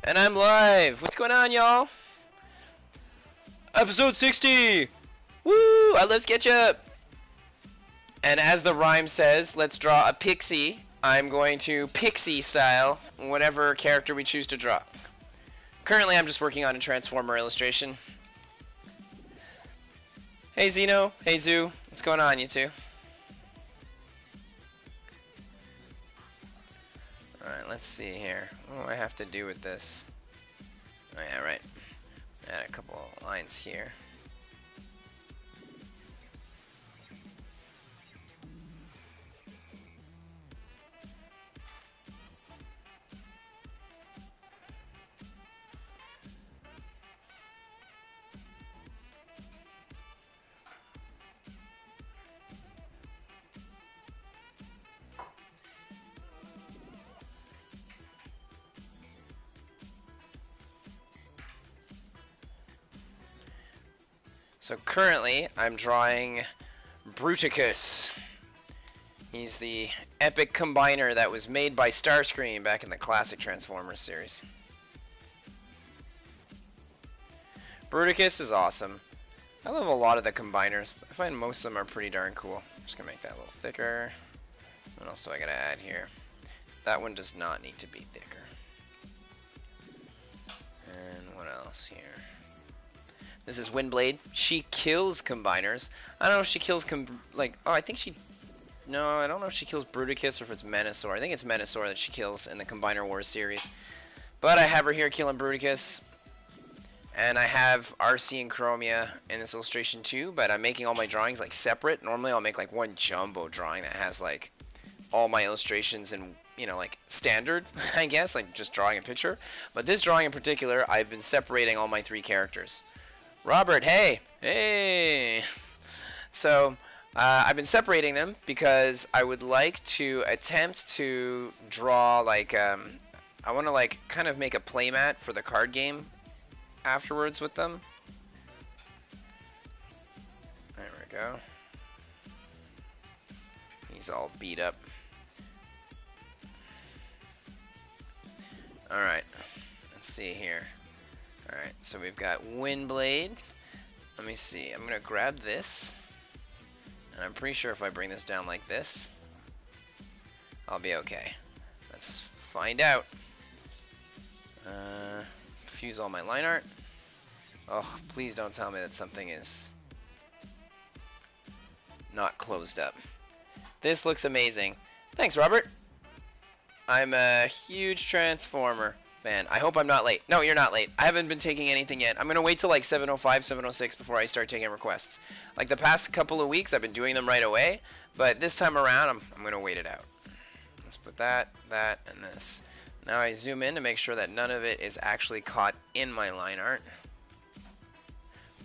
And I'm live! What's going on, y'all? Episode 60! Woo! I love Sketchup! And as the rhyme says, let's draw a pixie. I'm going to Pixie style whatever character we choose to draw. Currently, I'm just working on a Transformer illustration. Hey, Zeno. Hey, Zoo. What's going on, you two? Alright, let's see here. What do I have to do with this? Oh, yeah, right. Add a couple lines here. So currently, I'm drawing Bruticus. He's the epic combiner that was made by Starscream back in the classic Transformers series. Bruticus is awesome. I love a lot of the combiners. I find most of them are pretty darn cool. I'm just going to make that a little thicker. What else do I got to add here? That one does not need to be thicker. And what else here? This is Windblade. She kills combiners. I don't know if she kills I think she... No, I don't know if she kills Bruticus or if it's Menasor. I think it's Menasor that she kills in the Combiner Wars series. But I have her here killing Bruticus. And I have RC and Chromia in this illustration too, but I'm making all my drawings like separate. Normally I'll make like one jumbo drawing that has like all my illustrations in, you know, like standard, I guess, like just drawing a picture. But this drawing in particular, I've been separating all my three characters. Robert, hey! Hey! So, I've been separating them because I would like to attempt to draw, like, I want to, like, kind of make a playmat for the card game afterwards with them. There we go. He's all beat up. Alright, let's see here. Alright, so we've got Windblade. Let me see. I'm going to grab this. And I'm pretty sure if I bring this down like this, I'll be okay. Let's find out. Fuse all my line art. Oh, please don't tell me that something is not closed up. This looks amazing. Thanks, Robert. I'm a huge Transformer fan. I hope I'm not late. No, you're not late. I haven't been taking anything yet. I'm going to wait till like 7:05, 7:06 before I start taking requests. Like the past couple of weeks, I've been doing them right away. But this time around, I'm going to wait it out. Let's put that, and this. Now I zoom in to make sure that none of it is actually caught in my line art.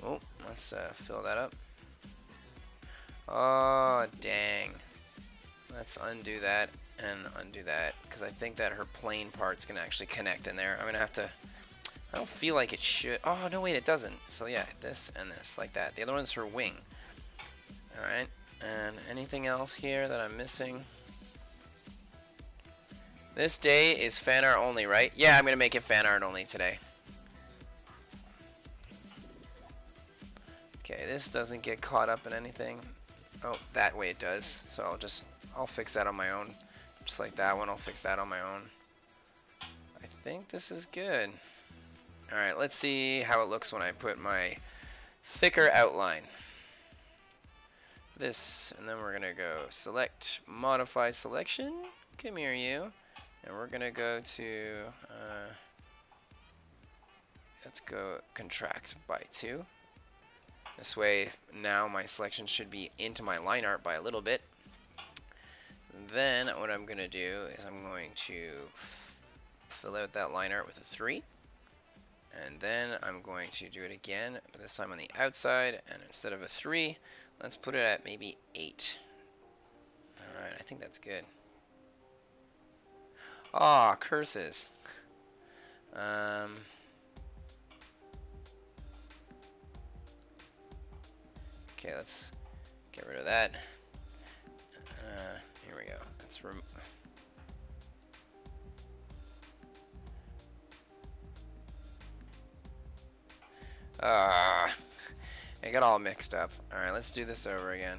Oh, let's fill that up. Oh, dang. Let's undo that. And undo that, because I think that her plane part's gonna actually connect in there. I'm gonna have to. I don't feel like it should. Oh no, wait, it doesn't. So yeah, this and this, like that. The other one's her wing. All right. And anything else here that I'm missing? This day is fan art only, right? Yeah, I'm gonna make it fan art only today. Okay, this doesn't get caught up in anything. Oh, that way it does. So I'll fix that on my own. Just like that one, I'll fix that on my own. I think this is good. Alright, let's see how it looks when I put my thicker outline. This, and then we're going to go select, modify selection. Come here, you. And we're going to go to, let's go contract by 2. This way, now my selection should be into my line art by a little bit. Then what I'm going to do is I'm going to fill out that line art with a 3. And then I'm going to do it again, but this time on the outside. And instead of a 3, let's put it at maybe 8. Alright, I think that's good. Aw, curses. Okay, let's get rid of that. Here we go. Let's I got all mixed up. Alright, let's do this over again.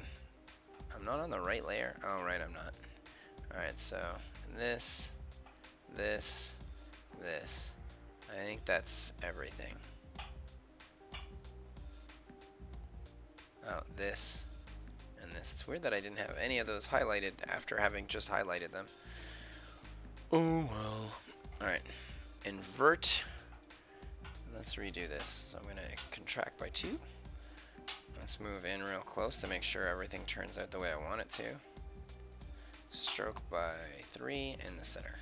I'm not on the right layer. Oh, right, I'm not. Alright, so this, this, this. I think that's everything. Oh, this, and this. It's weird that I didn't have any of those highlighted after having just highlighted them. Oh, well. Alright, invert. Let's redo this. So I'm going to contract by 2. Let's move in real close to make sure everything turns out the way I want it to. Stroke by 3 in the center.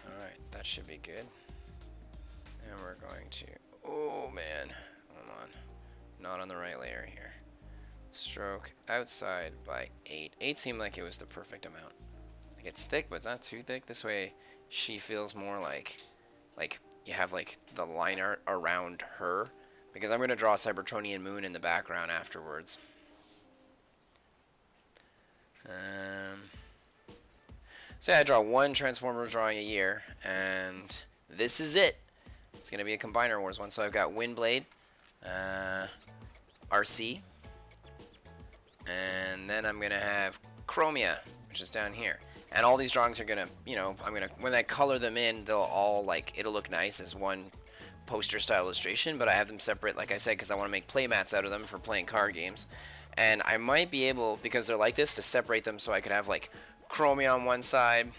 Alright, that should be good. And we're going to... Oh, man. Hold on. Not on the right layer here. Stroke outside by 8. 8 seemed like it was the perfect amount. Like, it's thick, but it's not too thick. This way, she feels more like you have like the line art around her, because I'm going to draw a Cybertronian moon in the background afterwards. So yeah, I draw 1 Transformer drawing a year, and this is it. It's going to be a Combiner Wars one. So I've got Windblade, RC, and then I'm going to have Chromia, which is down here. And all these drawings are gonna, you know, when I color them in, they'll all, like, it'll look nice as one poster style illustration, but I have them separate, like I said, because I want to make play mats out of them for playing card games. And I might be able, because they're like this, to separate them so I could have, like, Chromia on one side,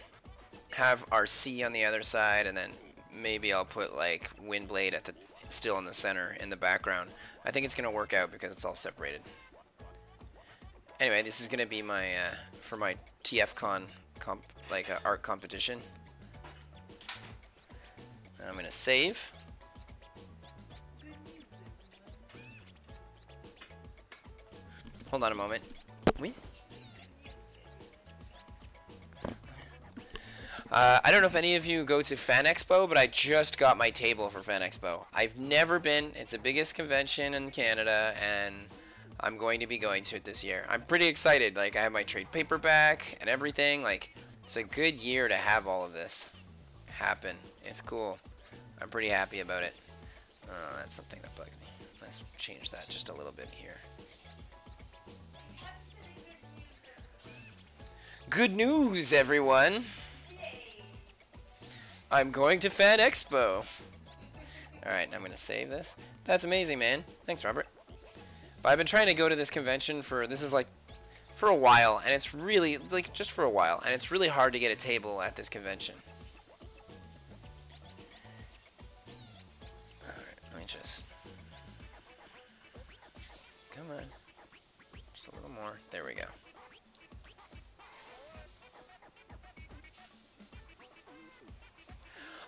have RC on the other side, and then maybe I'll put, like, Windblade at the, still in the center, in the background. I think it's gonna work out because it's all separated. Anyway, this is gonna be my, for my TFCon art competition. I'm gonna save. Hold on a moment. Oui? I don't know if any of you go to Fan Expo, but I just got my table for Fan Expo. I've never been. It's the biggest convention in Canada, and I'm going to be going to it this year. I'm pretty excited. Like, I have my trade paperback and everything. Like, it's a good year to have all of this happen. It's cool. I'm pretty happy about it. That's something that bugs me. Let's change that just a little bit here. Good news, everyone. I'm going to Fan Expo. Alright, I'm going to save this. That's amazing, man. Thanks, Robert. But I've been trying to go to this convention for, this is like, for a while, and it's really, like, just for a while, and it's really hard to get a table at this convention. Alright, let me just, come on, just a little more, there we go.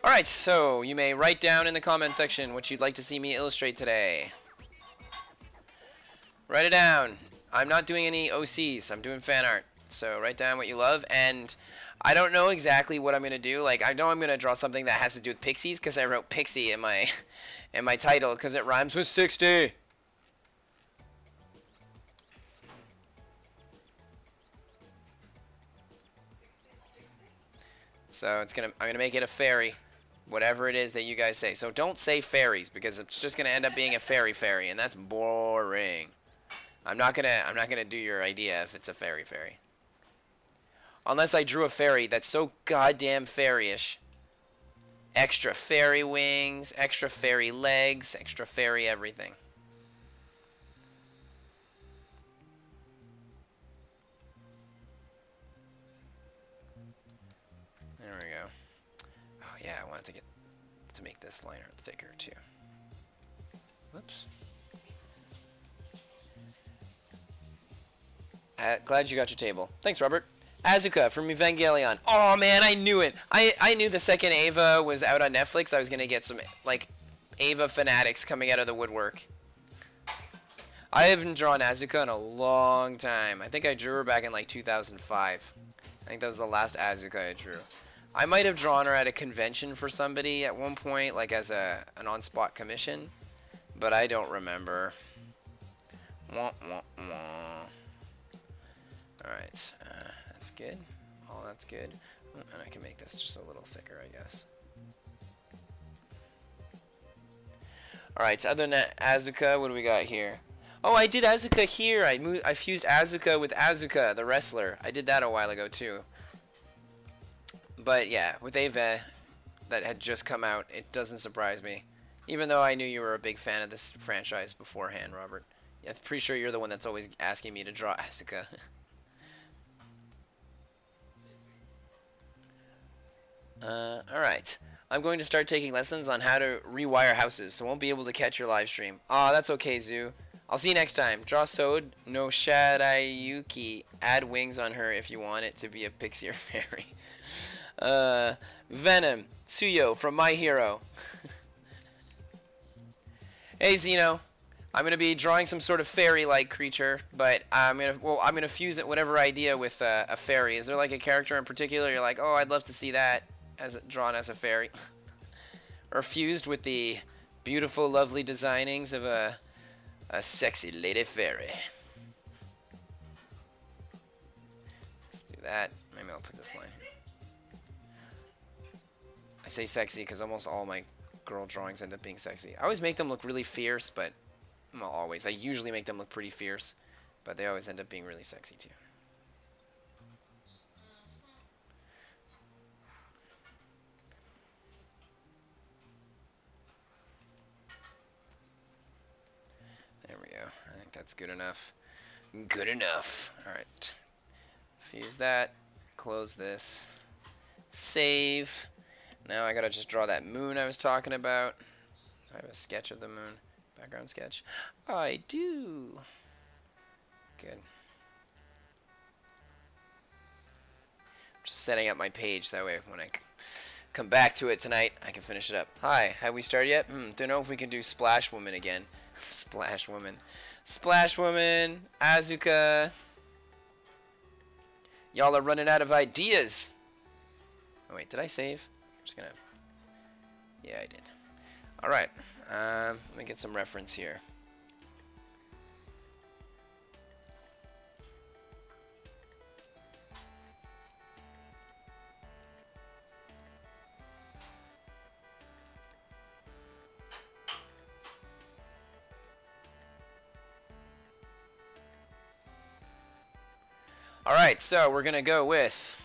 Alright, so you may write down in the comment section what you'd like to see me illustrate today. Write it down. I'm not doing any OCs. I'm doing fan art. So write down what you love. And I don't know exactly what I'm going to do. Like, I know I'm going to draw something that has to do with pixies because I wrote Pixie in my title because it rhymes with 60. So I'm going to make it a fairy. Whatever it is that you guys say. So don't say fairies because it's just going to end up being a fairy, and that's boring. I'm not gonna do your idea if it's a fairy. Unless I drew a fairy that's so goddamn fairy-ish. Extra fairy wings, extra fairy legs, extra fairy everything. There we go. Oh yeah, I wanted to make this liner thicker too. Whoops. Glad you got your table. Thanks, Robert. Azuka from Evangelion. Oh man, I knew it. I knew the second Ava was out on Netflix, I was gonna get some like Ava fanatics coming out of the woodwork. I haven't drawn Azuka in a long time. I think I drew her back in like 2005. I think that was the last Azuka I drew. I might have drawn her at a convention for somebody at one point, like as an on-spot commission, but I don't remember. Wah, wah, wah. Alright, that's good. Oh, that's good. And I can make this just a little thicker, I guess. Alright, so other than that, Azuka, what do we got here? Oh, I did Azuka here. I fused Azuka with Azuka, the wrestler. I did that a while ago, too. But yeah, with Ava, that had just come out, it doesn't surprise me. Even though I knew you were a big fan of this franchise beforehand, Robert. Yeah, I'm pretty sure you're the one that's always asking me to draw Asuka. Alright. I'm going to start taking lessons on how to rewire houses, so I won't be able to catch your live stream. Aw, that's okay, Zoo. I'll see you next time. Draw Sode no Shadayuki. Add wings on her if you want it to be a pixie or fairy. Venom. Tsuyo from My Hero. Hey, Zeno. I'm gonna be drawing some sort of fairy-like creature, but I'm gonna fuse it whatever idea with a fairy. Is there like a character in particular you're like, oh, I'd love to see that as drawn as a fairy, or fused with the beautiful, lovely designings of a sexy lady fairy? Let's do that. Maybe I'll put this line here. I say sexy because almost all my girl drawings end up being sexy. I always make them look really fierce, but well, always. I usually make them look pretty fierce, but they always end up being really sexy too. There we go. I think that's good enough. Good enough. Alright. Fuse that. Close this. Save. Now I gotta just draw that moon I was talking about. I have a sketch of the moon. Background sketch. I do. Good. Just setting up my page that way when I come back to it tonight, I can finish it up. Hi, have we started yet? Don't know if we can do Splash Woman again. Splash Woman. Splash Woman. Azuka. Y'all are running out of ideas. Oh wait, did I save? I'm just gonna... Yeah, I did. Alright. Let me get some reference here. Alright, so we're gonna go with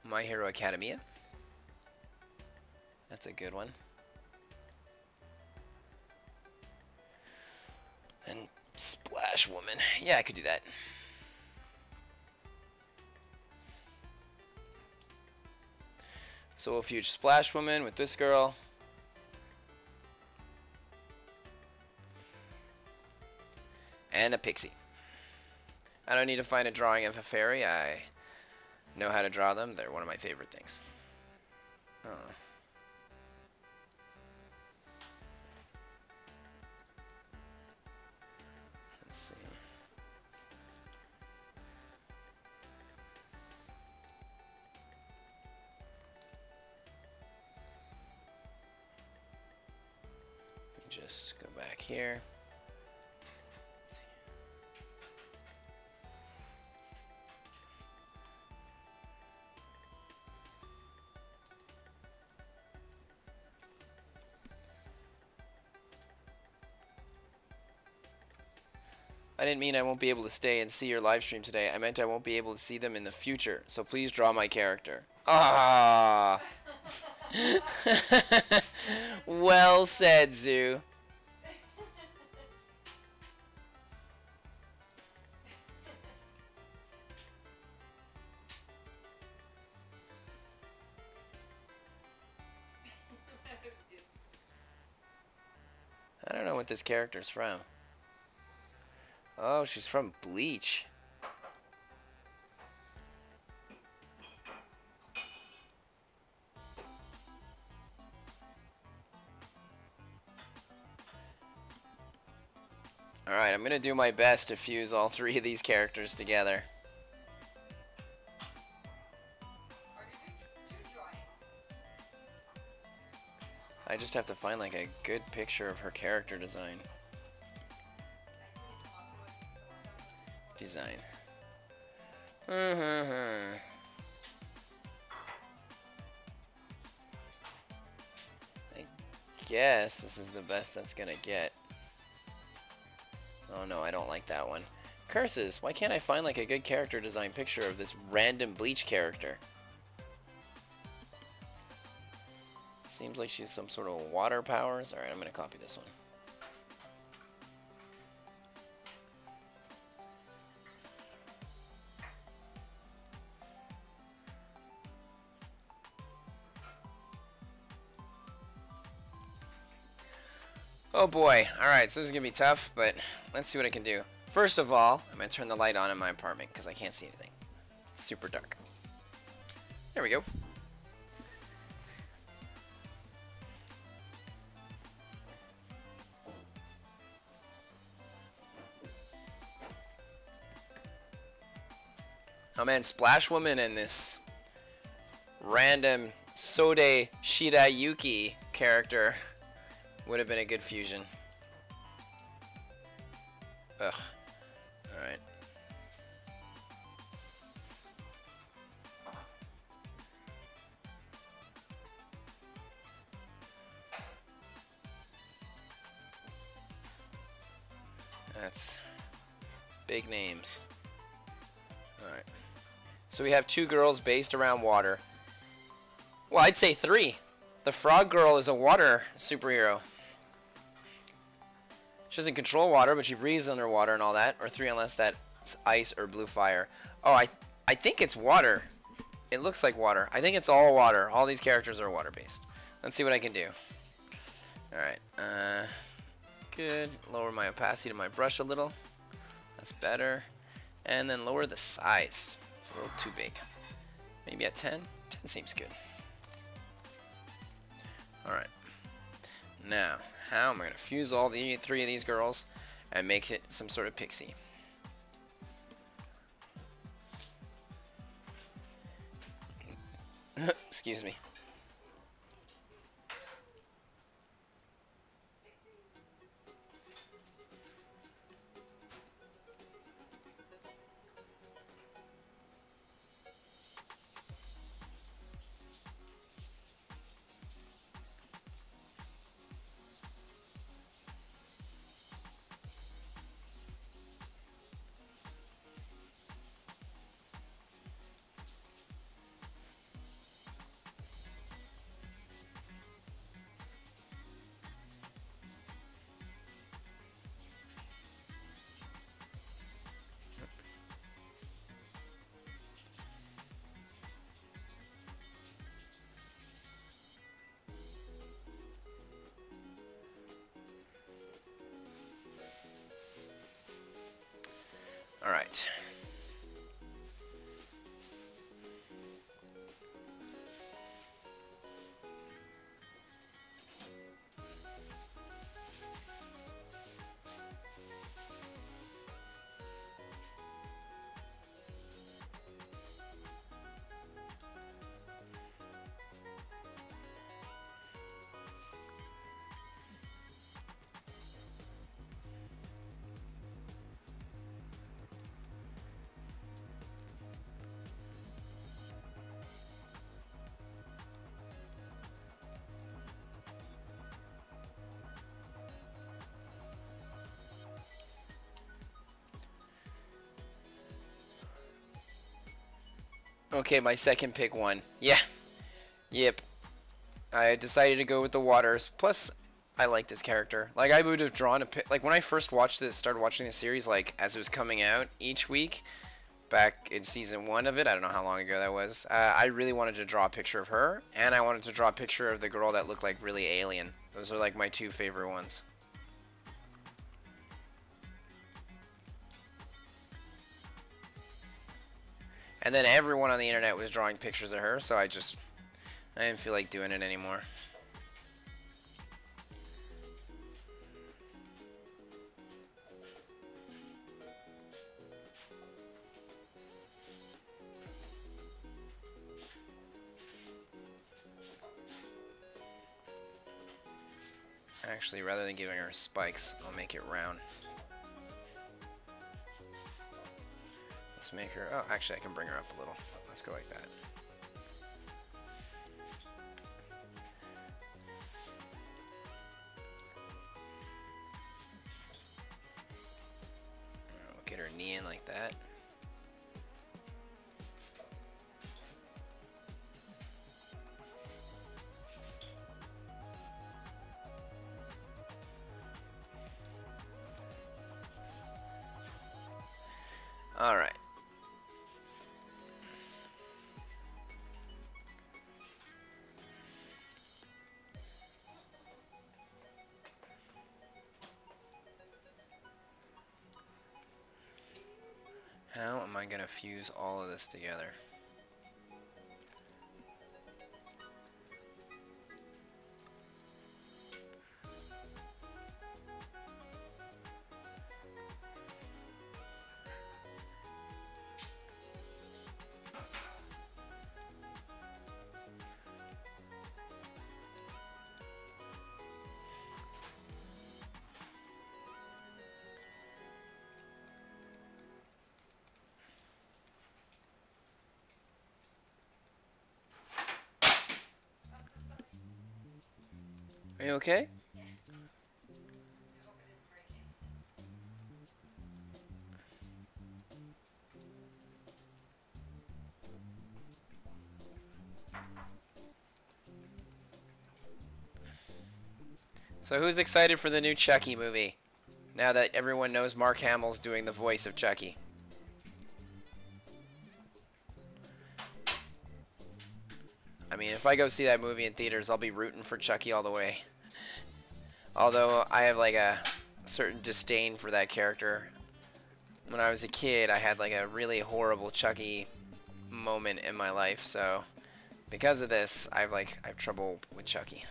My Hero Academia. That's a good one. And Splash Woman. Yeah, I could do that. So we'll fuse Splash Woman with this girl. And a pixie. I don't need to find a drawing of a fairy. I know how to draw them. They're one of my favorite things. Oh. Let's see. Let me just go back here. I didn't mean I won't be able to stay and see your live stream today. I meant I won't be able to see them in the future. So please draw my character. Ah. Well said, Zoo. I don't know what this character's from. Oh, she's from Bleach. Alright, I'm going to do my best to fuse all three of these characters together. I just have to find like a good picture of her character design. guess this is the best that's gonna get. Oh no, I don't like that one. Curses, why can't I find like a good character design picture of this random Bleach character? Seems like she's some sort of water powers. Alright, I'm gonna copy this one. Oh boy. Alright, so this is going to be tough, but let's see what I can do. First of all, I'm going to turn the light on in my apartment because I can't see anything. It's super dark. There we go. Oh man, Splash Woman and this random Sode Shirayuki character would have been a good fusion. Ugh. Alright. That's big names. Alright. So we have two girls based around water. Well, I'd say three. The Frog Girl is a water superhero. She doesn't control water, but she breathes underwater and all that. Or three, unless that's ice or blue fire. Oh, I think it's water. It looks like water. I think it's all water. All these characters are water-based. Let's see what I can do. Alright. Good. Lower my opacity to my brush a little. That's better. And then lower the size. It's a little too big. Maybe at 10? 10 seems good. Alright. Now, how am I going to fuse all the three of these girls and make it some sort of pixie? Excuse me. All right. Okay, my second pick won. Yeah. Yep. I decided to go with the waters. Plus, I like this character. Like, I would have drawn a like when I first watched this, started watching this series, like as it was coming out each week, back in season 1 of it. I don't know how long ago that was. I really wanted to draw a picture of her, and I wanted to draw a picture of the girl that looked like really alien. Those are like my two favorite ones. And then everyone on the internet was drawing pictures of her, so I didn't feel like doing it anymore. Actually, rather than giving her spikes, I'll make it round. Let's make her... Oh, actually, I can bring her up a little. Let's go like that. knee in like that. All right. How am I gonna fuse all of this together? Are you okay? So who's excited for the new Chucky movie? Now that everyone knows Mark Hamill's doing the voice of Chucky. I mean, if I go see that movie in theaters, I'll be rooting for Chucky all the way. Although I have like a certain disdain for that character. When I was a kid, I had like a really horrible Chucky moment in my life, so because of this, I have trouble with Chucky.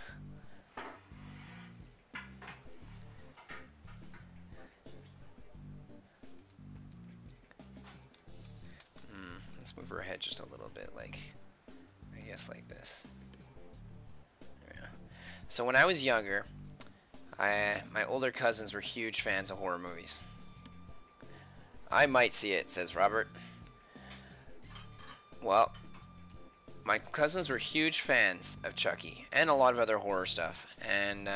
Let's move her head just a little bit, like I guess like this. Yeah. So when I was younger, my older cousins were huge fans of horror movies. I might see it, says Robert. Well, my cousins were huge fans of Chucky and a lot of other horror stuff, and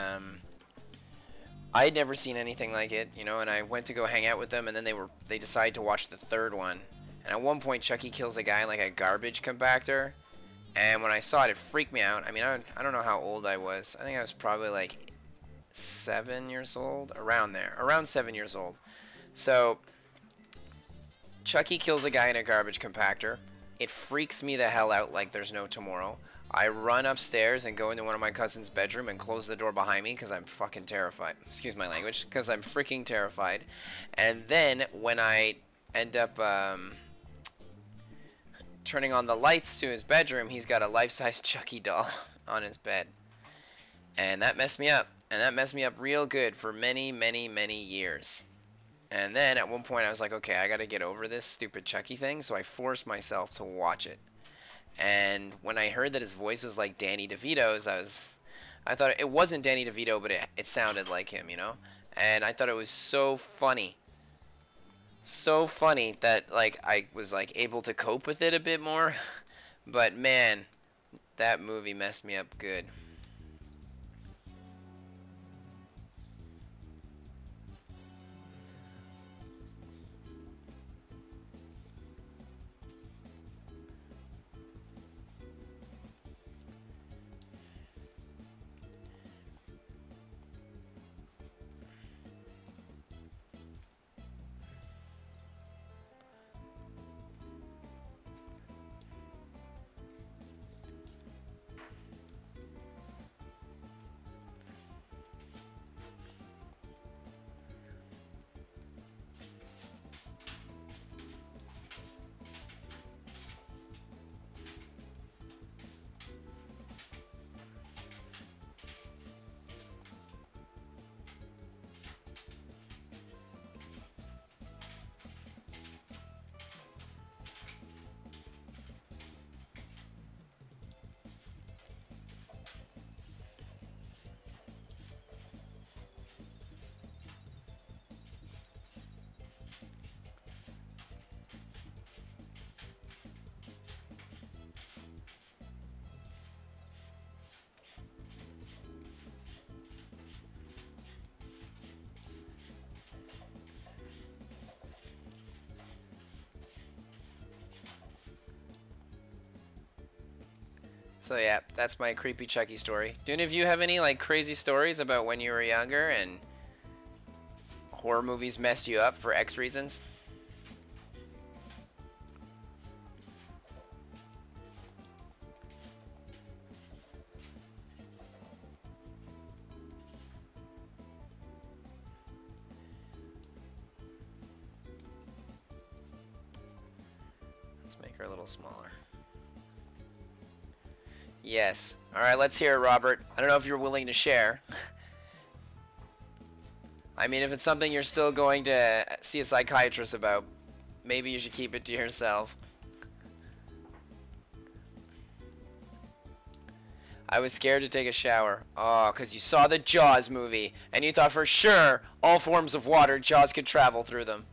I had never seen anything like it, you know. And I went to go hang out with them, and then they decided to watch the third one. And at one point, Chucky kills a guy in like a garbage compactor, and when I saw it, it freaked me out. I mean, I don't know how old I was. I think I was probably like 7 years old, around there, around 7 years old. So Chucky kills a guy in a garbage compactor. It freaks me the hell out like there's no tomorrow. I run upstairs and go into one of my cousin's bedroom and close the door behind me because I'm fucking terrified. Excuse my language, because I'm freaking terrified. And then when I end up turning on the lights to his bedroom, he's got a life-size Chucky doll on his bed. And that messed me up. And that messed me up real good for many, many, many years. And then at one point I was like, okay, I gotta get over this stupid Chucky thing, so I forced myself to watch it. And when I heard that his voice was like Danny DeVito's, I thought it wasn't Danny DeVito, but it sounded like him, you know? And I thought it was so funny. So funny that like I was like able to cope with it a bit more. But man, that movie messed me up good. So yeah, that's my creepy Chucky story. Do any of you have any like crazy stories about when you were younger and horror movies messed you up for X reasons? Let's make her a little smaller. Yes. Alright, let's hear it, Robert. I don't know if you're willing to share. I mean, if it's something you're still going to see a psychiatrist about, maybe you should keep it to yourself. I was scared to take a shower. Oh, because you saw the Jaws movie, and you thought for sure all forms of water, Jaws could travel through them.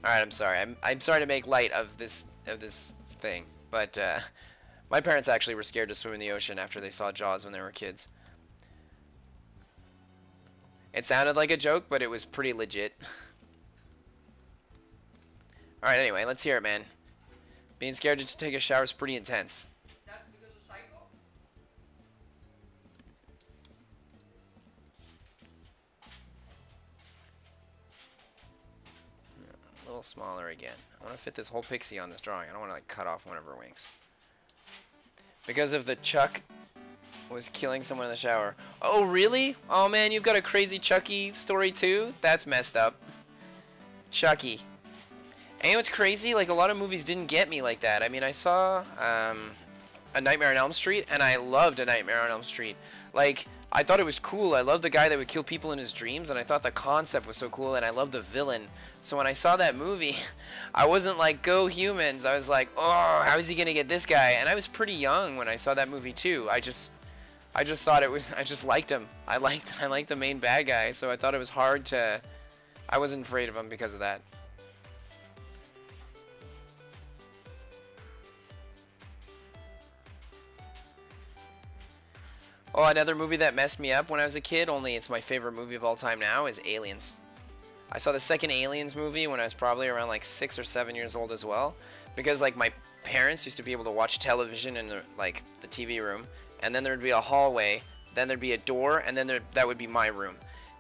Alright, I'm sorry. I'm sorry to make light of this thing, but my parents actually were scared to swim in the ocean after they saw Jaws when they were kids. It sounded like a joke, but it was pretty legit. Alright, anyway, let's hear it, man. Being scared to take a shower is pretty intense. That's because of Psycho? A little smaller again. I want to fit this whole Pixie on this drawing. I don't want to like cut off one of her wings. Because of the Chuck was killing someone in the shower. Oh, really? Oh, man, you've got a crazy Chucky story, too? That's messed up. Chucky. And you know what's crazy? Like, a lot of movies didn't get me like that. I mean, I saw A Nightmare on Elm Street, and I loved A Nightmare on Elm Street. Like, I thought it was cool. I loved the guy that would kill people in his dreams, and I thought the concept was so cool, and I loved the villain. So when I saw that movie, I wasn't like, go humans. I was like, oh, how is he going to get this guy? And I was pretty young when I saw that movie, too. I just thought it was, I just liked him. I liked the main bad guy, so I thought it was hard to, I wasn't afraid of him because of that. Oh, another movie that messed me up when I was a kid, only it's my favorite movie of all time now, is Aliens. I saw the second Aliens movie when I was probably around like 6 or 7 years old as well, because like my parents used to be able to watch television in the TV room, and then there would be a hallway, then there'd be a door, and then that would be my room.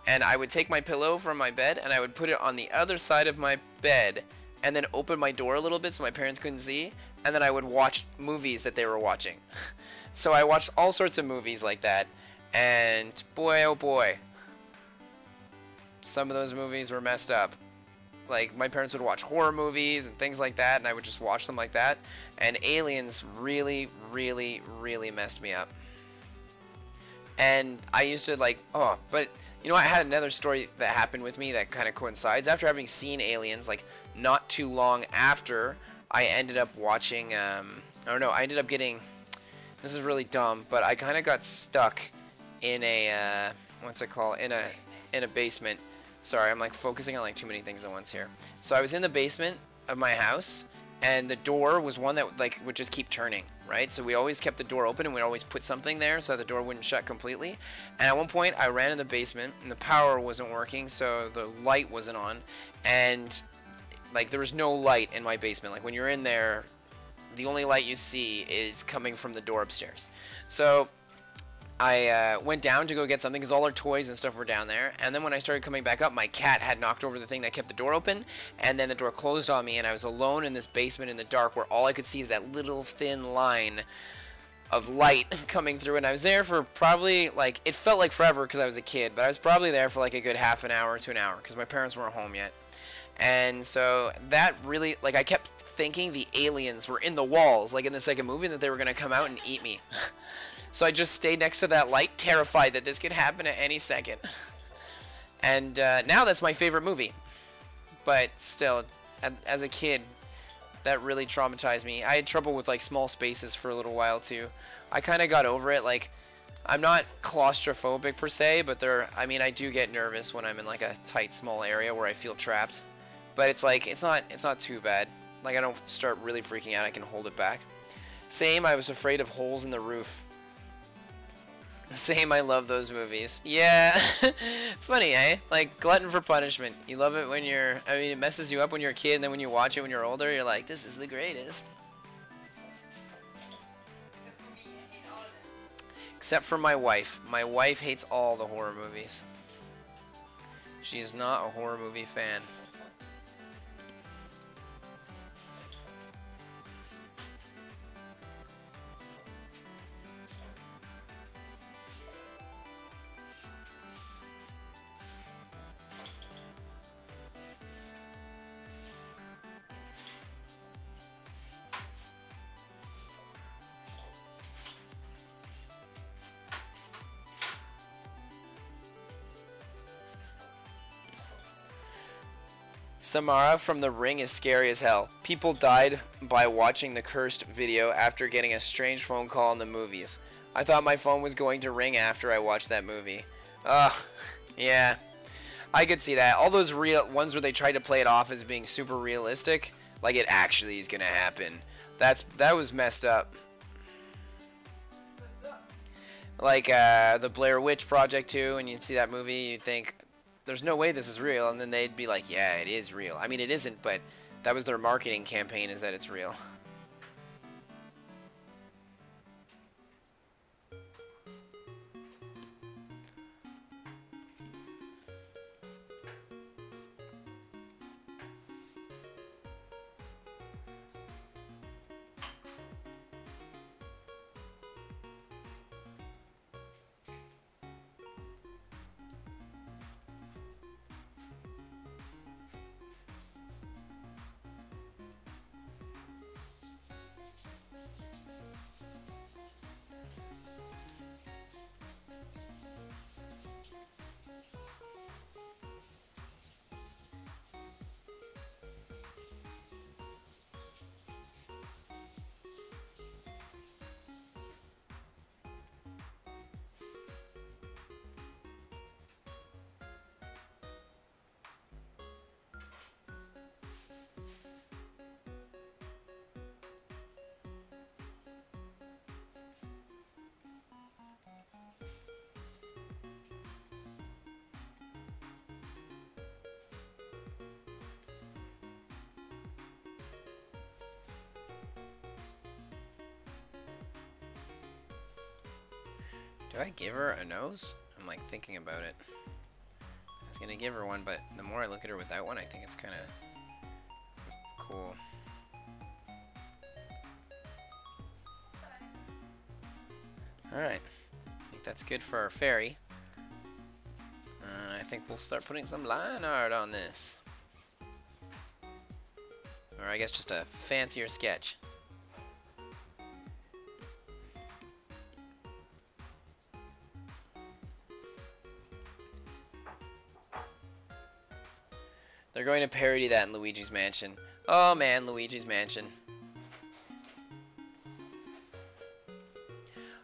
And I would take my pillow from my bed, and I would put it on the other side of my bed, and then open my door a little bit so my parents couldn't see, and then I would watch movies that they were watching. So I watched all sorts of movies like that, and boy oh boy, some of those movies were messed up. Like, my parents would watch horror movies and things like that, and I would just watch them like that, and Aliens really, really, really messed me up. And I used to like, oh, but you know, I had another story that happened with me that kind of coincides. After having seen Aliens, like, not too long after, I ended up watching, I don't know, I ended up getting, this is really dumb, but I kind of got stuck in a, what's it called, in a basement. Sorry, I'm like focusing on like too many things at once here. So I was in the basement of my house, and the door was one that would just keep turning, right? So we always kept the door open, and we'd always put something there so that the door wouldn't shut completely. And at one point, I ran in the basement, and the power wasn't working, so the light wasn't on, and like there was no light in my basement. Like when you're in there, the only light you see is coming from the door upstairs. So I went down to go get something because all our toys and stuff were down there. And then when I started coming back up, my cat had knocked over the thing that kept the door open. And then the door closed on me, and I was alone in this basement in the dark where all I could see is that little thin line of light coming through. And I was there for probably, like, it felt like forever because I was a kid. But I was probably there for like a good half an hour to an hour because my parents weren't home yet. And so that really, like, I kept thinking the aliens were in the walls, like in the second movie, and that they were going to come out and eat me. So I just stayed next to that light, terrified that this could happen at any second. And now that's my favorite movie. But still, as a kid, that really traumatized me. I had trouble with like small spaces for a little while too. I kind of got over it. Like, I'm not claustrophobic per se, but I mean, I do get nervous when I'm in like a tight, small area where I feel trapped. But it's like, it's not too bad. Like, I don't start really freaking out. I can hold it back. Same, I was afraid of holes in the roof. Same, I love those movies. Yeah, it's funny, eh? Like, Glutton for Punishment. You love it when you're, I mean, it messes you up when you're a kid, and then when you watch it when you're older, you're like, this is the greatest. Except for me, I hate all of them. Except for my wife. My wife hates all the horror movies. She is not a horror movie fan. Samara from The Ring is scary as hell. People died by watching the cursed video after getting a strange phone call in the movies. I thought my phone was going to ring after I watched that movie. Ugh, yeah. I could see that. All those real ones where they tried to play it off as being super realistic, like it actually is gonna happen. That was messed up. Like the Blair Witch Project 2, and you'd see that movie, you'd think, there's no way this is real, and then they'd be like, yeah, it is real. I mean, it isn't, but that was their marketing campaign, is that it's real. Do I give her a nose? I'm like thinking about it. I was gonna give her one, but the more I look at her without one, I think it's kind of cool. Alright, I think that's good for our fairy. I think we'll start putting some line art on this. Or I guess just a fancier sketch. They're going to parody that in Luigi's Mansion. Oh man, Luigi's Mansion.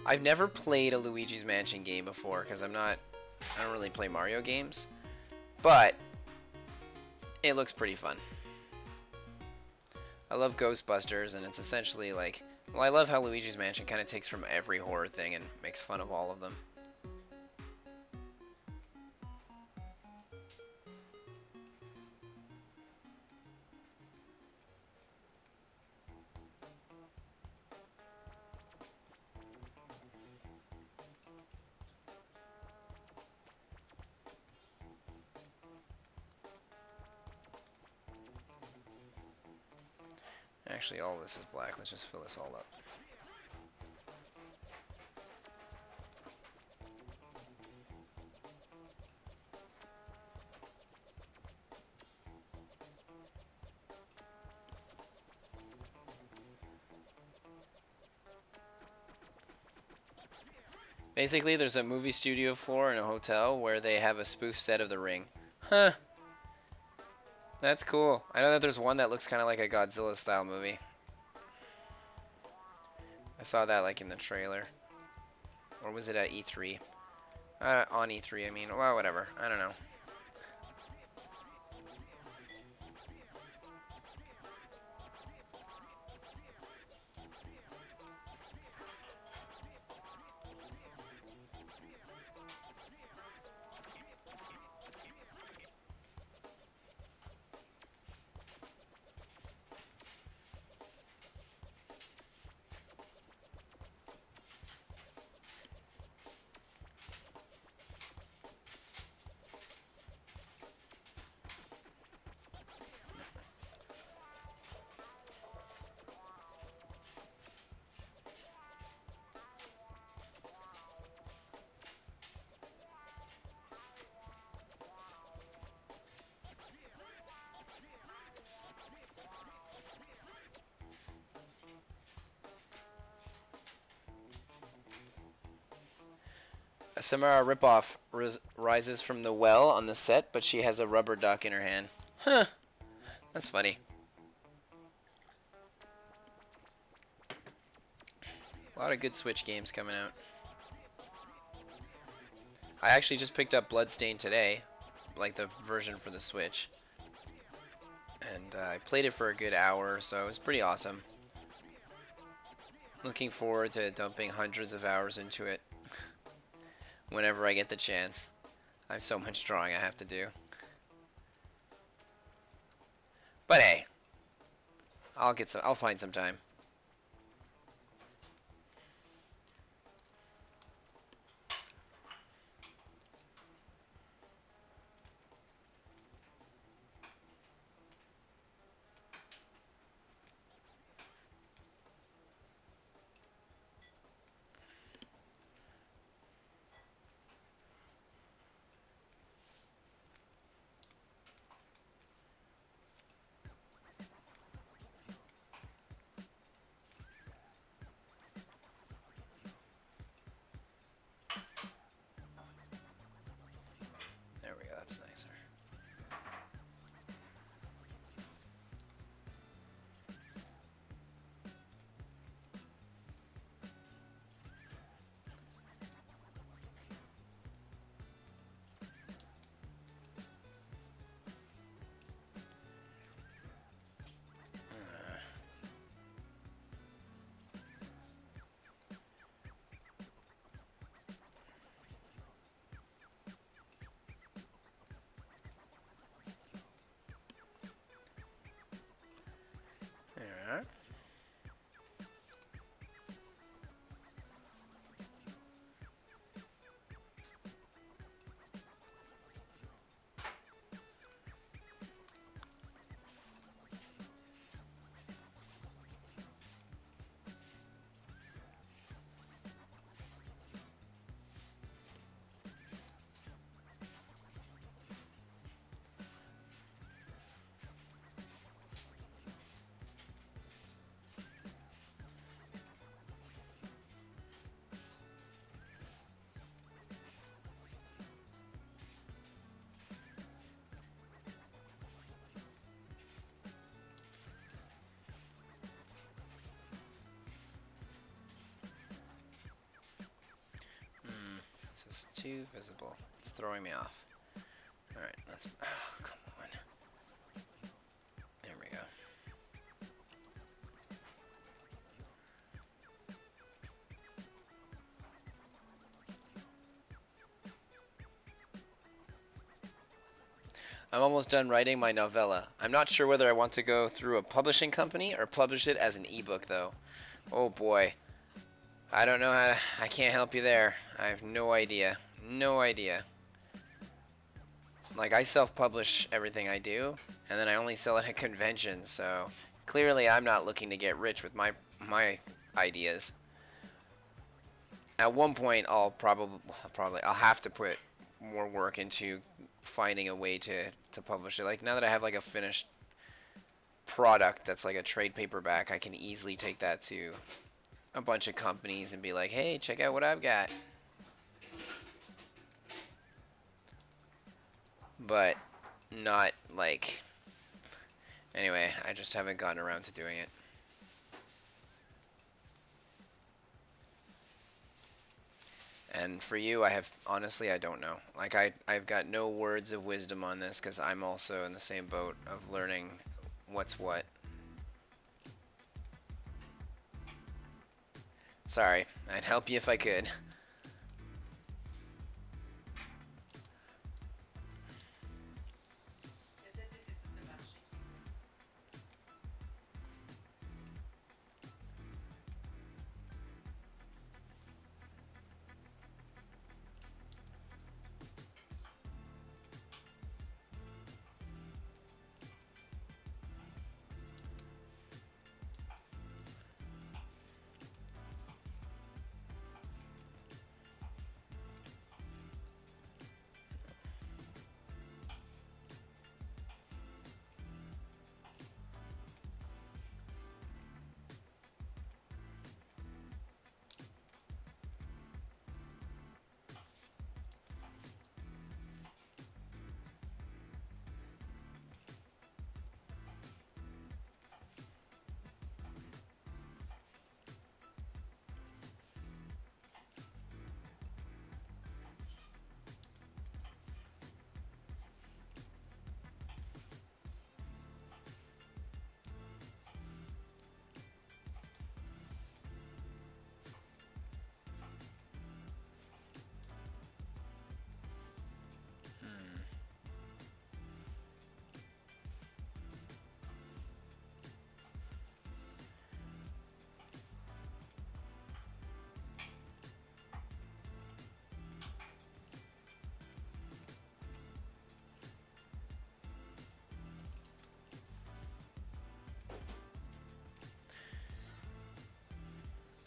I've never played a Luigi's Mansion game before because I don't really play Mario games. But it looks pretty fun. I love Ghostbusters, and it's essentially like, well, I love how Luigi's Mansion kind of takes from every horror thing and makes fun of all of them. Actually, all of this is black. Let's just fill this all up. Basically, there's a movie studio floor in a hotel where they have a spoof set of The Ring. Huh. That's cool. I know that there's one that looks kind of like a Godzilla style movie. I saw that like in the trailer. Or was it at E3? On E3, I mean. Well, whatever. I don't know. A Samara ripoff rises from the well on the set, but she has a rubber duck in her hand. Huh. That's funny. A lot of good Switch games coming out. I actually just picked up Bloodstained today, like the version for the Switch. And I played it for a good hour, so it was pretty awesome. Looking forward to dumping hundreds of hours into it whenever I get the chance. I have so much drawing I have to do. But hey, I'll find some time. There we go, that's nicer. Alright. This is too visible. It's throwing me off. Alright, let's... Oh, come on. There we go. I'm almost done writing my novella. I'm not sure whether I want to go through a publishing company or publish it as an ebook, though. Oh boy. I don't know how... I can't help you there. I have no idea. No idea. Like, I self-publish everything I do, and then I only sell it at conventions, so... Clearly, I'm not looking to get rich with my ideas. At one point, I'll have to put more work into finding a way to publish it. Like, now that I have, like, a finished product that's like a trade paperback, I can easily take that to a bunch of companies and be like, hey, check out what I've got. But not like... Anyway, I just haven't gotten around to doing it. And for you, honestly, I don't know. Like, I've got no words of wisdom on this because I'm also in the same boat of learning what's what. Sorry, I'd help you if I could.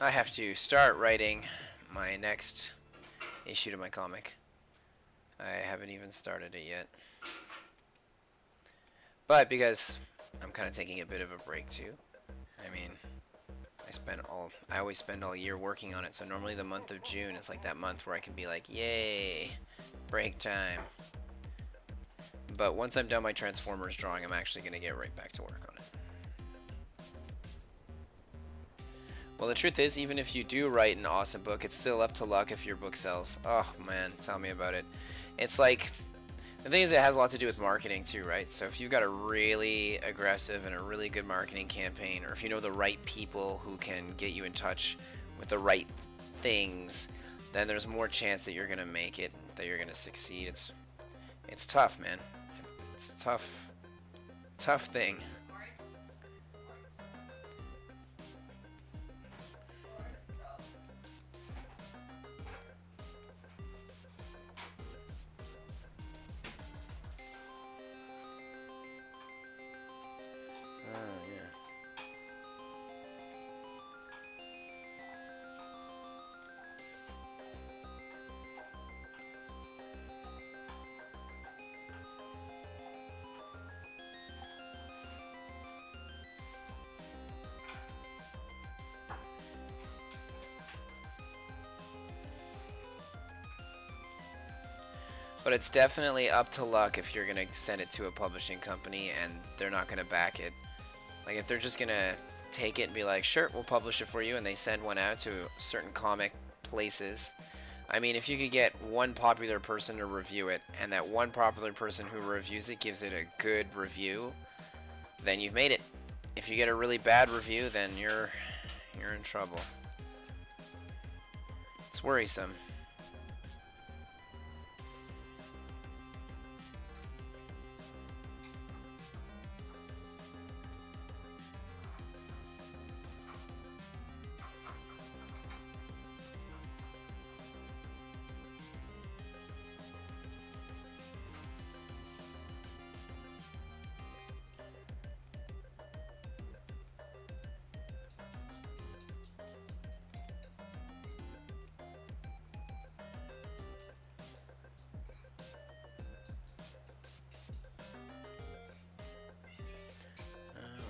I have to start writing my next issue to my comic. I haven't even started it yet. But because I'm kind of taking a bit of a break too. I mean, I always spend all year working on it, so normally the month of June is like that month where I can be like, yay, break time. But once I'm done my Transformers drawing, I'm actually going to get right back to work on it. Well, the truth is, even if you do write an awesome book, it's still up to luck if your book sells. Oh man, tell me about it. It's like, the thing is, it has a lot to do with marketing too, right? So if you've got a really aggressive and a really good marketing campaign, or if you know the right people who can get you in touch with the right things, then there's more chance that you're gonna make it, that you're gonna succeed. It's tough, man. It's a tough thing. But it's definitely up to luck if you're going to send it to a publishing company and they're not going to back it. Like, if they're just going to take it and be like, sure, we'll publish it for you, and they send one out to certain comic places. I mean, if you could get one popular person to review it, and that one popular person who reviews it gives it a good review, then you've made it. If you get a really bad review, then you're in trouble. It's worrisome.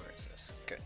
Where is this? Good.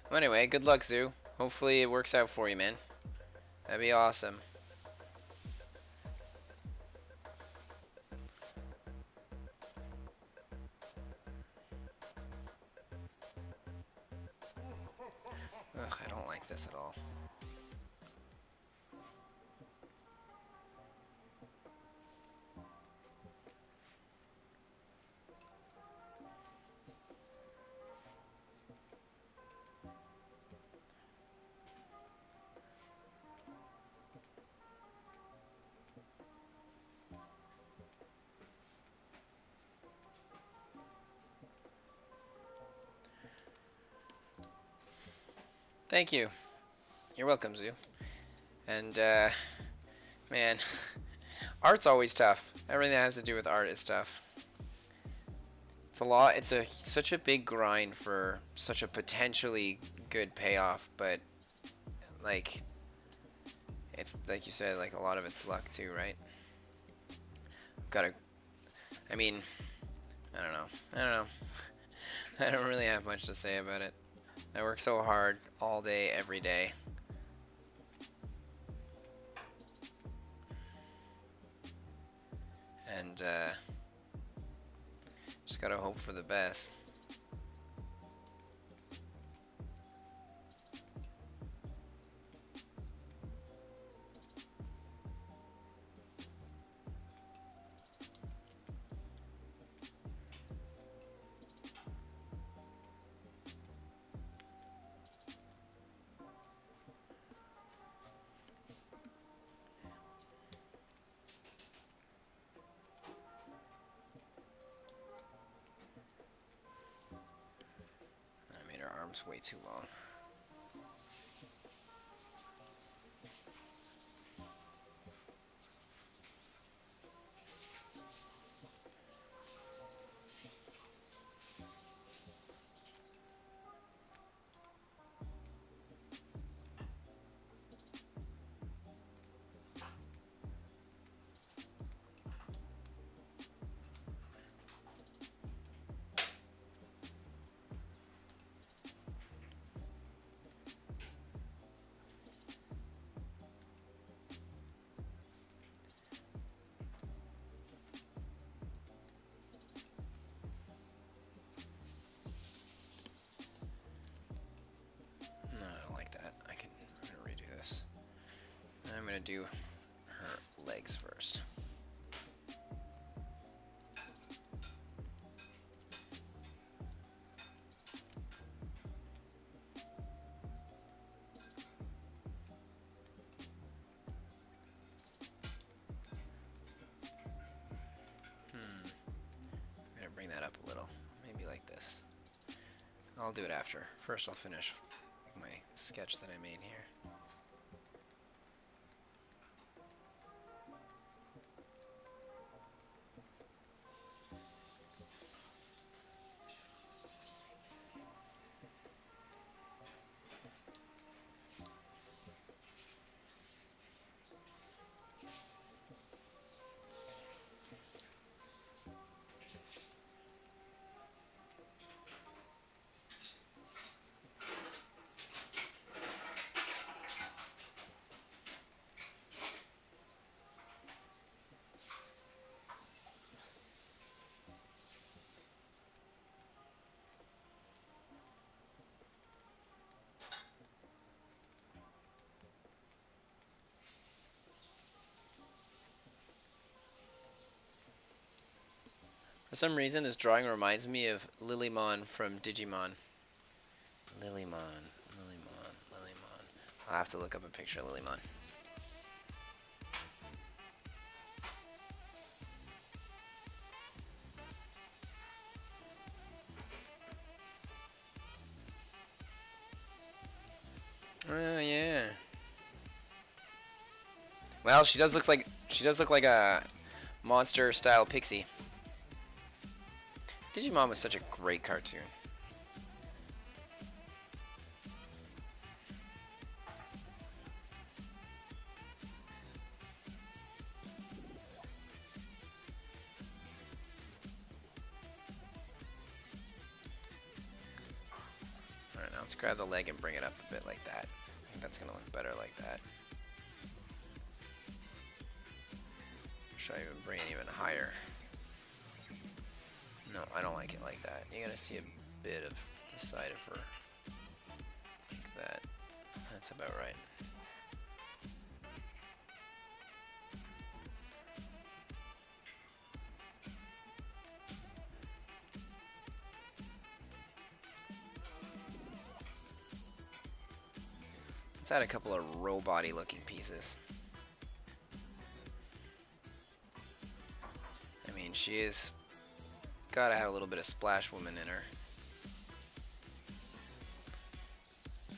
Well, anyway, good luck, Zoo. Hopefully it works out for you, man. That'd be awesome. Ugh, I don't like this at all. Thank you. You're welcome, Zoo. And, man, art's always tough. Everything that has to do with art is tough. It's a lot. It's such a big grind for such a potentially good payoff, but, like, it's, like you said, like, a lot of it's luck, too, right? I mean, I don't know. I don't really have much to say about it. I work so hard all day, every day. And just gotta hope for the best. was way too long. I'm gonna do her legs first. I'm gonna bring that up a little, maybe like this. I'll do it after. First I'll finish my sketch that I made here. For some reason, this drawing reminds me of Lilymon from Digimon. Lilymon. I'll have to look up a picture of Lilymon. Oh yeah. Well, she does look like a monster-style Pixie. Digimon was such a great cartoon. Alright, now let's grab the leg and bring it up a bit like that. I think that's gonna look better like that. Should I even bring it even higher? No, I don't like it like that. You're gonna see a bit of the side of her. Like that. That's about right. Let's add a couple of robot-y looking pieces. I mean, she is gotta have a little bit of Splash Woman in her.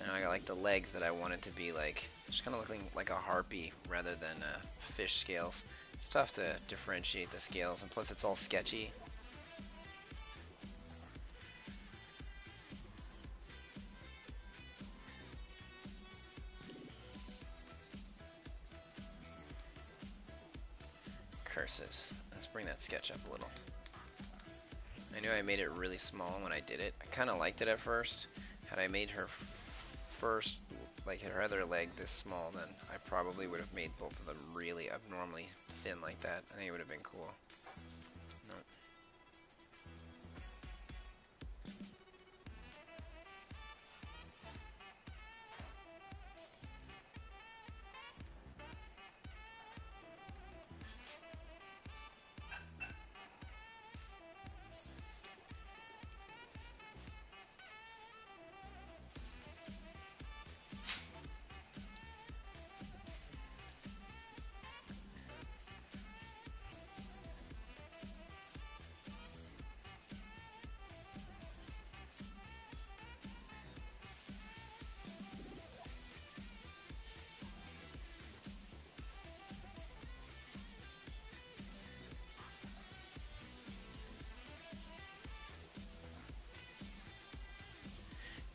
And I got like the legs that I want it to be like, just kind of looking like a harpy rather than fish scales. It's tough to differentiate the scales, and plus it's all sketchy. Curses. Let's bring that sketch up a little. I knew I made it really small when I did it. I kind of liked it at first. Had I made her first, like her other leg this small, then I probably would have made both of them really abnormally thin like that. I think it would have been cool. No.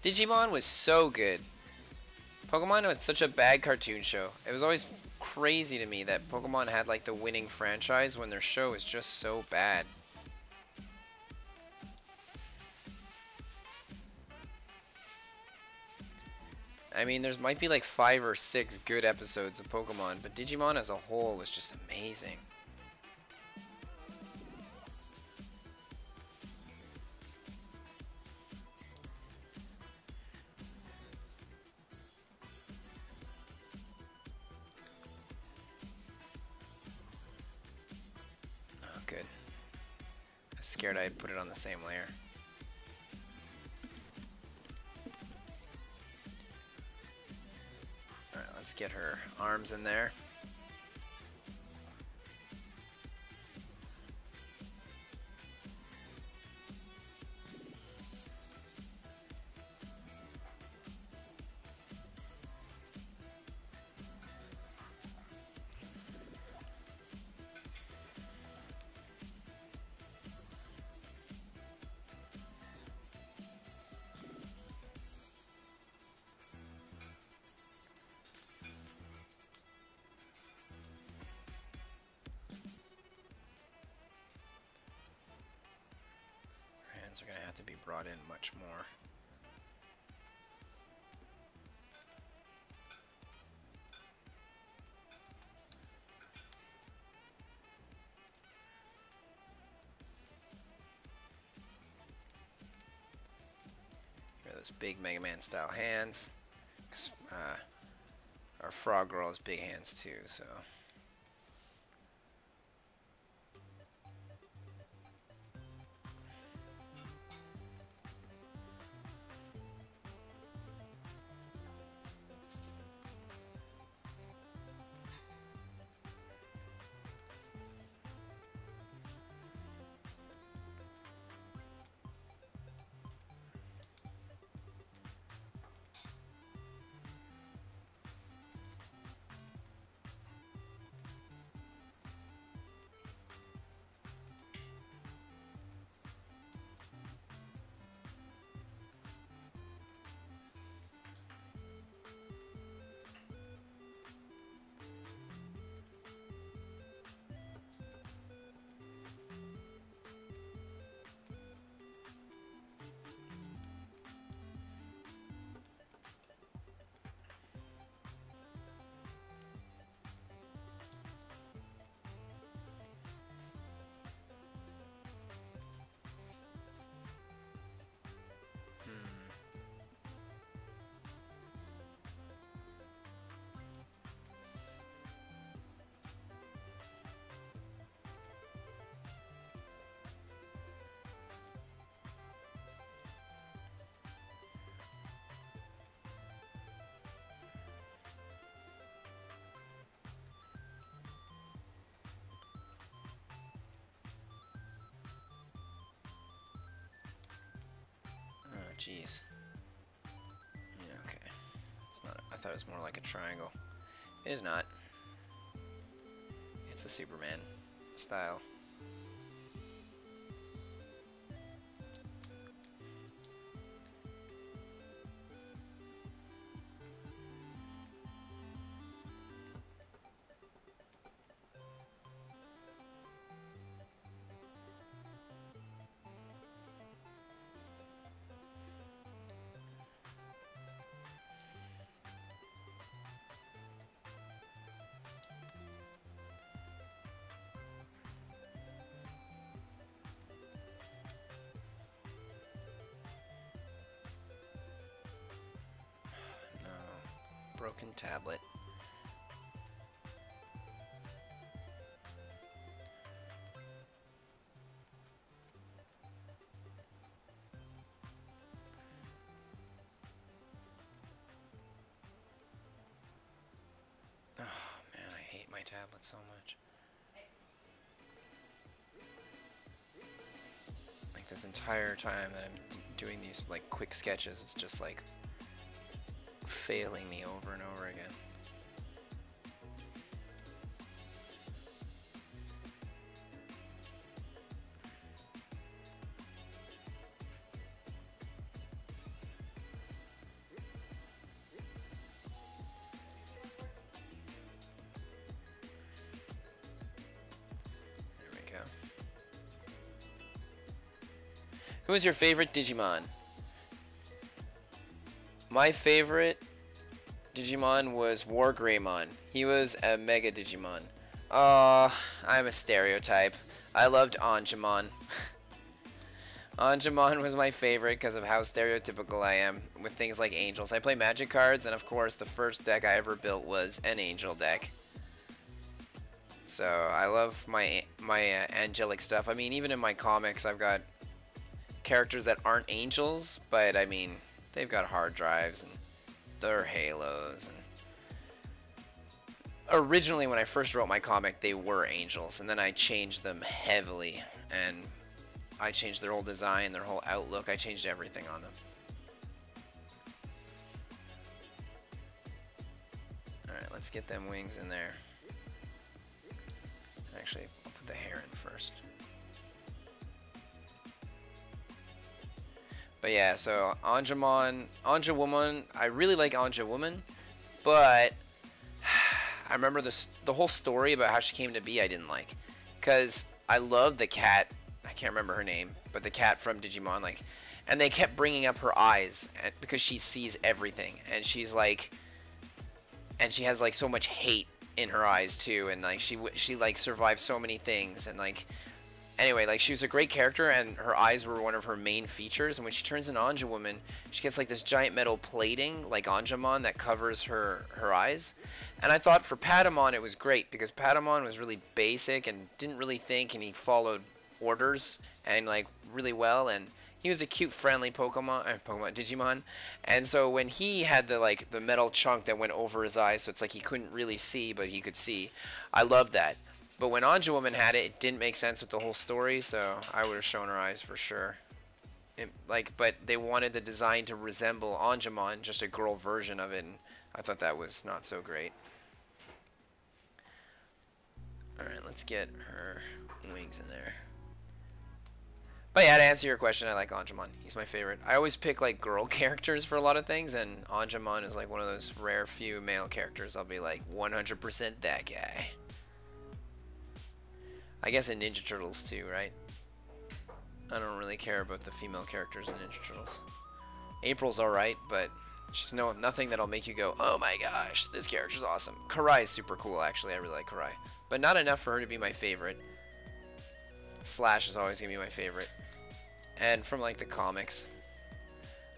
Digimon was so good. Pokemon was such a bad cartoon show. It was always crazy to me that Pokemon had like the winning franchise when their show is just so bad. I mean, there's might be like 5 or 6 good episodes of Pokemon, but Digimon as a whole was just amazing. Oh, good. I was scared I'd put it on the same layer. Alright, let's get her arms in there. Are going to have to be brought in much more. Here are those big Mega Man style hands. Our Frog Girl has big hands too, so. Jeez. Yeah, okay. It's not. I thought it was more like a triangle. It is not. It's a Superman style. Broken tablet. Oh man, I hate my tablet so much. Like this entire time that I'm doing these like quick sketches, it's just like failing me over and over again. Who is your favorite Digimon? My favorite Digimon was Wargreymon. He was a Mega Digimon. I'm a stereotype. I loved Angemon. Angemon was my favorite because of how stereotypical I am with things like angels. I play magic cards, and of course the first deck I ever built was an angel deck. So I love my angelic stuff. I mean, even in my comics I've got characters that aren't angels, but I mean, they've got hard drives and their halos. And originally when I first wrote my comic they were angels, and then I changed them heavily, and I changed their whole design, their whole outlook. I changed everything on them. Alright, let's get them wings in there. Actually, I'll put the hair in first. But yeah, so Angewoman, I really like Angewoman, but I remember the whole story about how she came to be I didn't like. Because I loved the cat, I can't remember her name, but the cat from Digimon, like, and they kept bringing up her eyes because she sees everything, and she's like, and she has like so much hate in her eyes too, and like she like survived so many things, and like anyway, like she was a great character, and her eyes were one of her main features. And when she turns into Angewoman, she gets like this giant metal plating like Angemon that covers her eyes. And I thought for Patamon it was great because Patamon was really basic and didn't really think, and he followed orders and like really well, and he was a cute friendly Digimon. And so when he had the metal chunk that went over his eyes, so it's like he couldn't really see but he could see, I loved that. But when Angewoman had it, it didn't make sense with the whole story, so I would have shown her eyes for sure. But they wanted the design to resemble Angemon, just a girl version of it, and I thought that was not so great. Alright, let's get her wings in there. But yeah, to answer your question, I like Angemon. He's my favorite. I always pick like girl characters for a lot of things, and Angemon is like one of those rare few male characters. I'll be like 100% that guy. I guess in Ninja Turtles too, right? I don't really care about the female characters in Ninja Turtles. April's alright, but she's nothing that'll make you go, oh my gosh, this character's awesome. Karai is super cool, actually. I really like Karai. But not enough for her to be my favorite. Slash is always going to be my favorite. And from like the comics,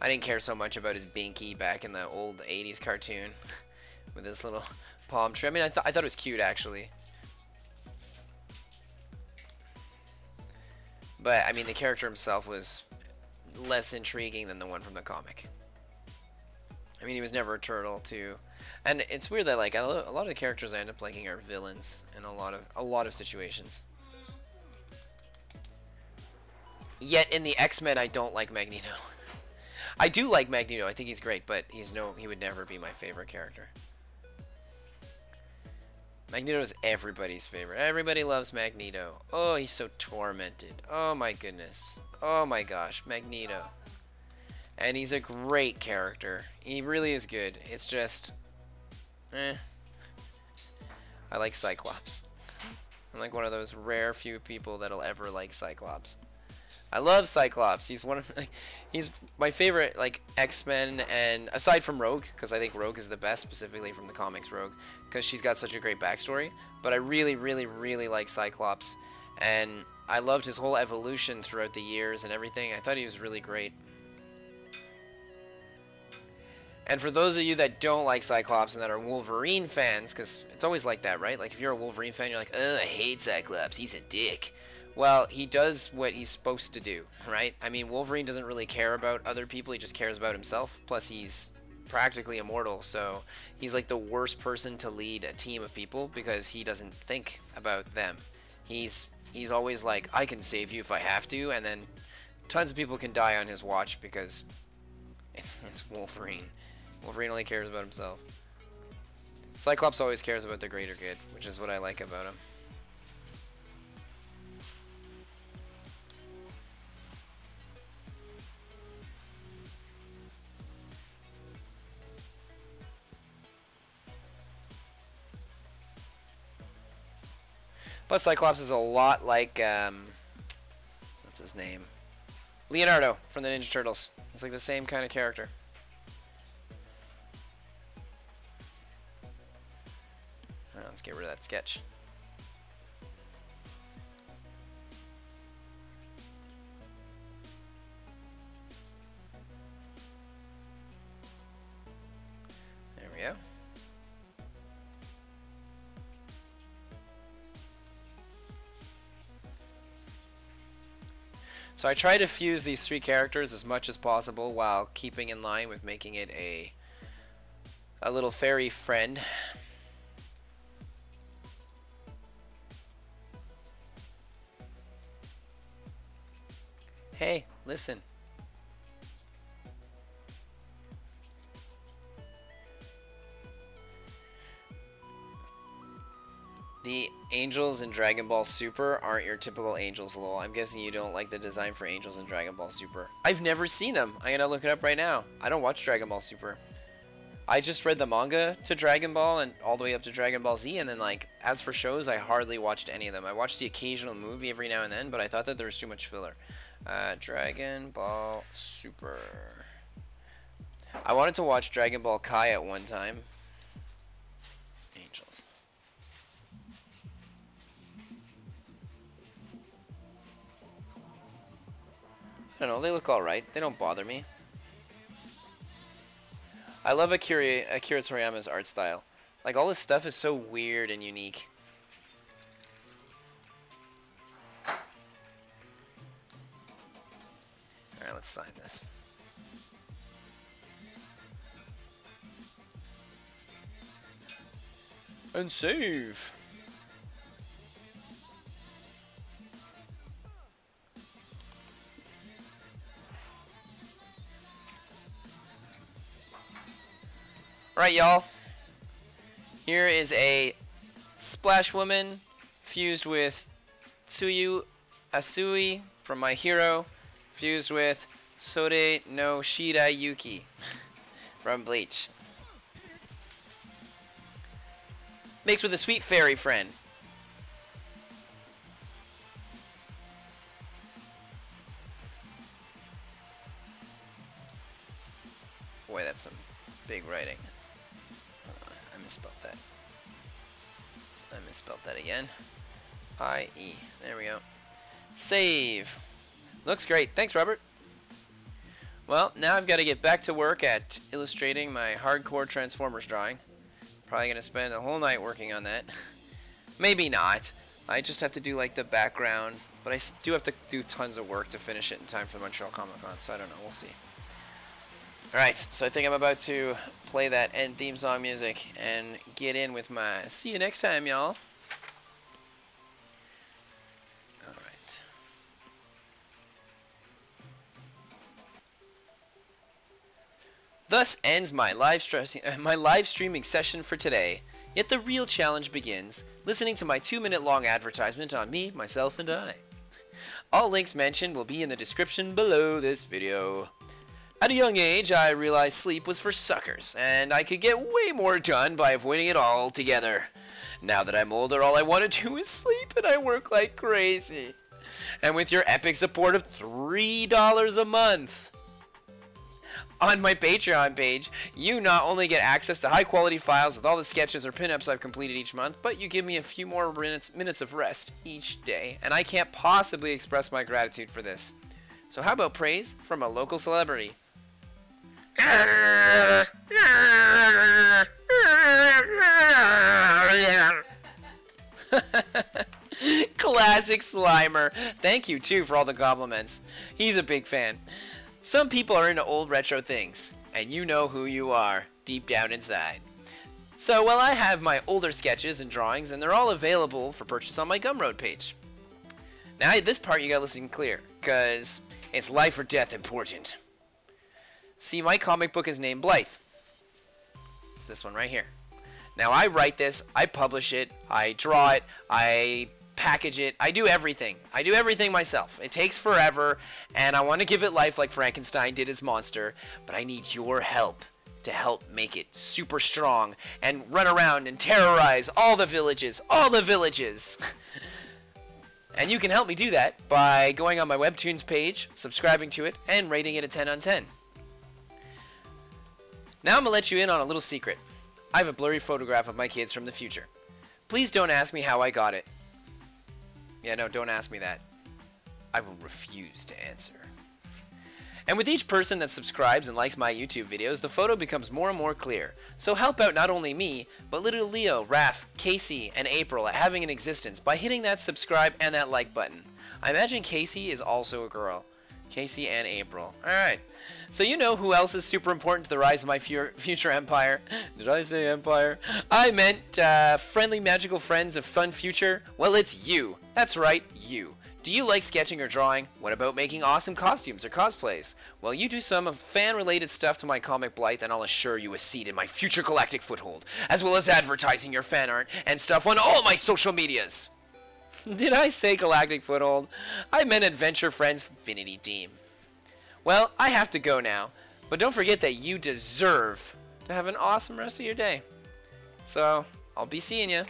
I didn't care so much about his Binky back in the old 80s cartoon with his little palm tree. I mean, I thought it was cute, actually. But, I mean, the character himself was less intriguing than the one from the comic. I mean, he was never a turtle, too. And it's weird that, like, a lot of the characters I end up liking are villains in a lot of situations. Yet, in the X-Men, I don't like Magneto. I do like Magneto. I think he's great, but he would never be my favorite character. Magneto is everybody's favorite. Everybody loves Magneto. Oh, he's so tormented. Oh my goodness. Oh my gosh, Magneto. And he's a great character. He really is good. It's just, I like Cyclops. I'm like one of those rare few people that'll ever like Cyclops. I love Cyclops. He's he's my favorite like X-Men, and aside from Rogue, because I think Rogue is the best, specifically from the comics Rogue, because she's got such a great backstory. But I really, really, really like Cyclops, and I loved his whole evolution throughout the years and everything. I thought he was really great. And for those of you that don't like Cyclops and that are Wolverine fans, because it's always like that, right? Like if you're a Wolverine fan, you're like, I hate Cyclops. He's a dick. Well, he does what he's supposed to do, right? I mean, Wolverine doesn't really care about other people. He just cares about himself. Plus, he's practically immortal, so he's like the worst person to lead a team of people because he doesn't think about them. He's always like, I can save you if I have to, and then tons of people can die on his watch because it's Wolverine. Wolverine only cares about himself. Cyclops always cares about the greater good, which is what I like about him. Plus, Cyclops is a lot like, what's his name? Leonardo from the Ninja Turtles. It's like the same kind of character. Alright, let's get rid of that sketch. There we go. So I try to fuse these three characters as much as possible while keeping in line with making it a little fairy friend. Hey, listen. The angels in Dragon Ball Super aren't your typical angels, lol. I'm guessing you don't like the design for angels in Dragon Ball Super. I've never seen them. I'm gonna look it up right now. I don't watch Dragon Ball Super. I just read the manga to Dragon Ball and all the way up to Dragon Ball Z, and then like as for shows, I hardly watched any of them. I watched the occasional movie every now and then, but I thought that there was too much filler. Dragon Ball Super. I wanted to watch Dragon Ball Kai at one time. Angels. I don't know, they look alright. They don't bother me. I love Akira Toriyama's art style. Like, all his stuff is so weird and unique. Alright, let's sign this. And save! Alright, y'all. Here is a Splash Woman fused with Tsuyu Asui from My Hero, fused with Sore no Shirayuki from Bleach. Mixed with a sweet fairy friend. Boy, that's some big writing. I misspelled that. I misspelled that again. I-E. There we go. Save. Looks great. Thanks, Robert. Well, now I've got to get back to work at illustrating my hardcore Transformers drawing. Probably going to spend a whole night working on that. Maybe not. I just have to do like the background, but I do have to do tons of work to finish it in time for the Montreal Comic Con, so I don't know. We'll see. Alright, so I think I'm about to play that end theme song music and get in with my see you next time, y'all. Alright. Thus ends my live streaming session for today. Yet the real challenge begins, listening to my 2-minute long advertisement on me, myself, and I. All links mentioned will be in the description below this video. At a young age, I realized sleep was for suckers, and I could get way more done by avoiding it altogether. Now that I'm older, all I want to do is sleep, and I work like crazy. And with your epic support of $3 a month on my Patreon page, you not only get access to high-quality files with all the sketches or pinups I've completed each month, but you give me a few more minutes of rest each day, and I can't possibly express my gratitude for this. So how about praise from a local celebrity? Classic Slimer. Thank you too for all the compliments. He's a big fan. Some people are into old retro things, and you know who you are deep down inside. So, well, I have my older sketches and drawings, and they're all available for purchase on my Gumroad page. Now, this part you gotta listen clear, cause it's life or death important. See, my comic book is named Blythe. It's this one right here. Now, I write this, I publish it, I draw it, I package it, I do everything. I do everything myself. It takes forever, and I want to give it life like Frankenstein did his monster, but I need your help to help make it super strong and run around and terrorize all the villages. All the villages! And you can help me do that by going on my Webtoons page, subscribing to it, and rating it a 10 on 10. Now I'm going to let you in on a little secret. I have a blurry photograph of my kids from the future. Please don't ask me how I got it. Yeah, no, don't ask me that. I will refuse to answer. And with each person that subscribes and likes my YouTube videos, the photo becomes more and more clear. So help out not only me, but little Leo, Raph, Casey, and April at having an existence by hitting that subscribe and that like button. I imagine Casey is also a girl. Casey and April. Alright. So you know who else is super important to the rise of my future empire? Did I say empire? I meant friendly magical friends of fun future. Well, it's you. That's right, you. Do you like sketching or drawing? What about making awesome costumes or cosplays? Well, you do some fan-related stuff to my comic Blythe, and I'll assure you a seat in my future galactic foothold, as well as advertising your fan art and stuff on all my social medias. Did I say galactic foothold? I meant Adventure Friends Infinity Team. Well, I have to go now, but don't forget that you deserve to have an awesome rest of your day. So, I'll be seeing you.